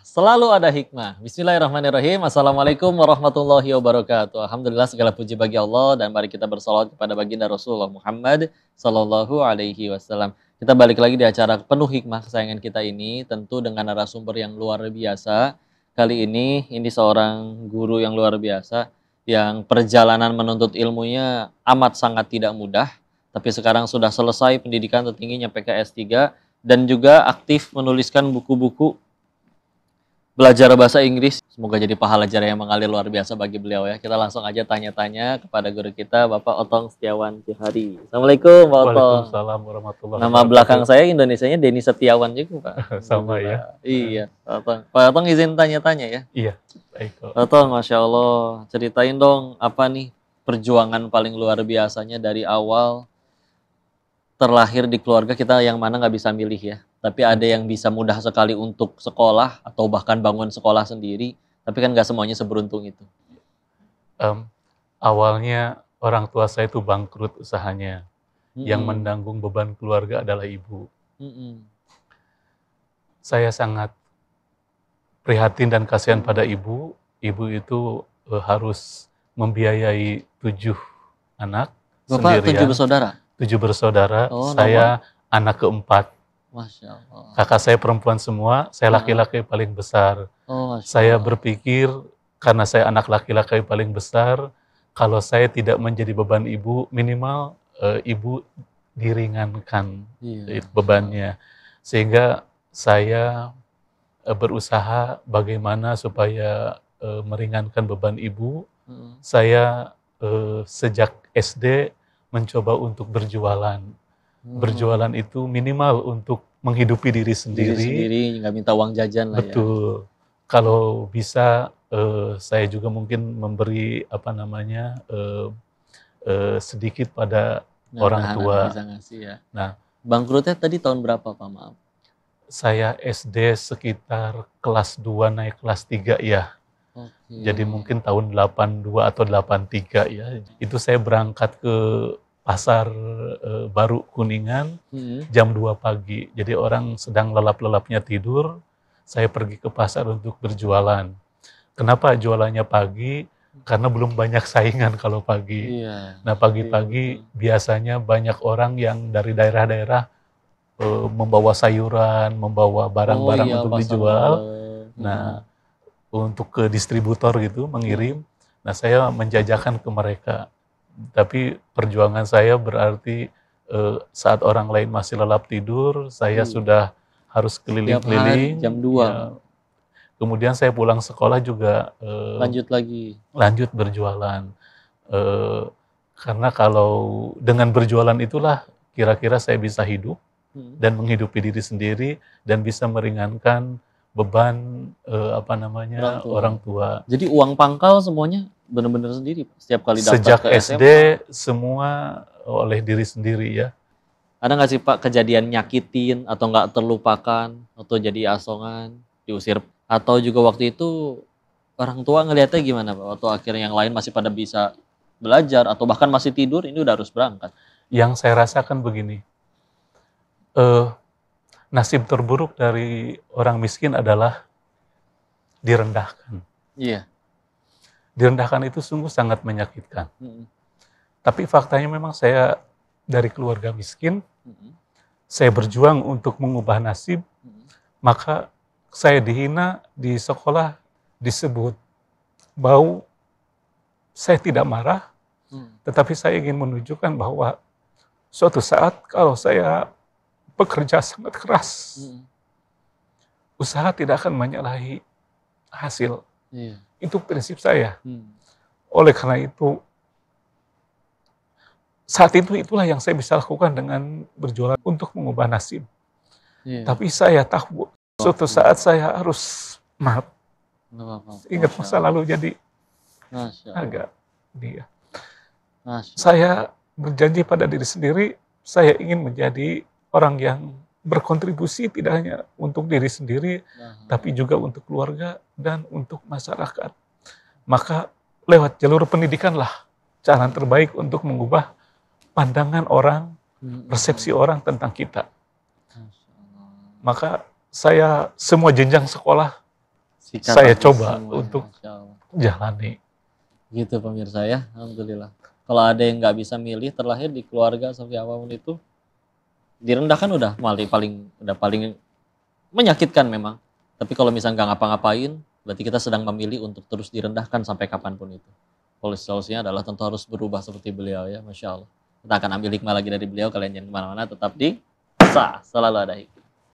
Selalu ada hikmah. Bismillahirrahmanirrahim. Assalamualaikum warahmatullahi wabarakatuh. Alhamdulillah segala puji bagi Allah dan mari kita bersalawat kepada baginda Rasulullah Muhammad sallallahu alaihi wasallam. Kita balik lagi di acara penuh hikmah kesayangan kita ini, tentu dengan narasumber yang luar biasa. Kali ini seorang guru yang luar biasa yang perjalanan menuntut ilmunya amat sangat tidak mudah, tapi sekarang sudah selesai pendidikan tertingginya PKS 3 dan juga aktif menuliskan buku-buku belajar bahasa Inggris. Semoga jadi pahala jarah yang mengalir luar biasa bagi beliau ya. Kita langsung aja tanya-tanya kepada guru kita, Bapak Otong Setiawan Johari. Assalamualaikum Pak Otong. Waalaikumsalam warahmatullahi wabarakatuh. Nama belakang saya Indonesianya Denny Setiawan juga Pak. Sama ya. Iya, Pak Otong. Pak Otong izin tanya-tanya ya. Iya, baik. Pak Otong, Masya Allah. Ceritain dong apa nih perjuangan paling luar biasanya dari awal terlahir di keluarga kita yang mana nggak bisa milih ya. Tapi ada yang bisa mudah sekali untuk sekolah atau bahkan bangun sekolah sendiri. Tapi kan nggak semuanya seberuntung itu. Awalnya orang tua saya itu bangkrut usahanya. Mm-mm. Yang menanggung beban keluarga adalah ibu. Mm-mm. Saya sangat prihatin dan kasihan pada ibu. Ibu itu harus membiayai 7 anak Bapak sendirian. 7 bersaudara? 7 bersaudara. Oh, saya anak keempat. Masya Allah. Kakak saya perempuan semua, saya laki-laki paling besar. Oh, Masya Saya Allah. berpikir karena saya anak laki-laki paling besar, kalau saya tidak menjadi beban ibu, minimal ibu diringankan Iya. bebannya. Sehingga saya berusaha bagaimana supaya meringankan beban ibu. Mm. Saya sejak SD mencoba untuk berjualan. Berjualan itu minimal untuk menghidupi diri Diri sendiri. sendiri, nggak minta uang jajan lah ya. Betul. Kalau bisa saya juga mungkin memberi sedikit pada orang tua. Bisa ngasih ya. Nah, bangkrutnya tadi tahun berapa Pak? Maaf. saya SD sekitar kelas 2 naik kelas 3 ya. Oke. Jadi mungkin tahun 82 atau 83 ya. Itu saya berangkat ke pasar baru Kuningan jam 2 pagi. Jadi orang sedang lelap-lelapnya tidur, saya pergi ke pasar untuk berjualan. Kenapa jualannya pagi? Karena belum banyak saingan kalau pagi. Iya. Nah pagi-pagi biasanya banyak orang yang dari daerah-daerah membawa sayuran, membawa barang-barang iya, untuk pasar dijual. malam. Nah untuk ke distributor gitu mengirim. Nah saya menjajakan ke mereka. Tapi perjuangan saya berarti saat orang lain masih lelap tidur, saya sudah harus keliling-keliling. Jam 2. Ya. Kemudian saya pulang sekolah juga lanjut berjualan. Karena kalau dengan berjualan itulah kira-kira saya bisa hidup dan menghidupi diri sendiri dan bisa meringankan beban orang tua. Jadi uang pangkal semuanya benar-benar sendiri Pak? Setiap kali daftar Sejak ke SD SMA? semua oleh diri sendiri ya. Ada nggak sih Pak kejadian nyakitin atau nggak terlupakan atau jadi asongan, diusir, atau juga waktu itu orang tua ngelihatnya gimana Pak? Waktu akhirnya yang lain masih pada bisa belajar atau bahkan masih tidur, ini udah harus berangkat. Yang saya rasakan begini, nasib terburuk dari orang miskin adalah direndahkan. Iya. Direndahkan itu sungguh sangat menyakitkan. Tapi faktanya memang saya dari keluarga miskin, saya berjuang untuk mengubah nasib, maka saya dihina di sekolah, disebut bau. Saya tidak marah, tetapi saya ingin menunjukkan bahwa suatu saat kalau saya bekerja sangat keras, usaha tidak akan menyalahi hasil. Iya. Itu prinsip saya. Oleh karena itu, saat itu itulah yang saya bisa lakukan dengan berjualan untuk mengubah nasib. Iya. Tapi saya tahu suatu saat saya harus maaf. Ingat masa lalu jadi agak dia. Saya berjanji pada diri sendiri, saya ingin menjadi orang yang berkontribusi tidak hanya untuk diri sendiri, tapi juga untuk keluarga dan untuk masyarakat. Maka lewat jalur pendidikanlah cara terbaik untuk mengubah pandangan orang, persepsi orang tentang kita. Maka saya semua jenjang sekolah saya coba untuk jalani. Gitu pemirsa ya, alhamdulillah. Kalau ada yang nggak bisa milih terlahir di keluarga seperti apapun itu, direndahkan udah paling menyakitkan memang. Tapi kalau misalnya nggak ngapa-ngapain, berarti kita sedang memilih untuk terus direndahkan sampai kapanpun itu. Solusinya adalah tentu harus berubah seperti beliau ya, Masya Allah. Kita akan ambil hikmah lagi dari beliau, kalian jangan kemana-mana, tetap di Sah, selalu ada hikmah.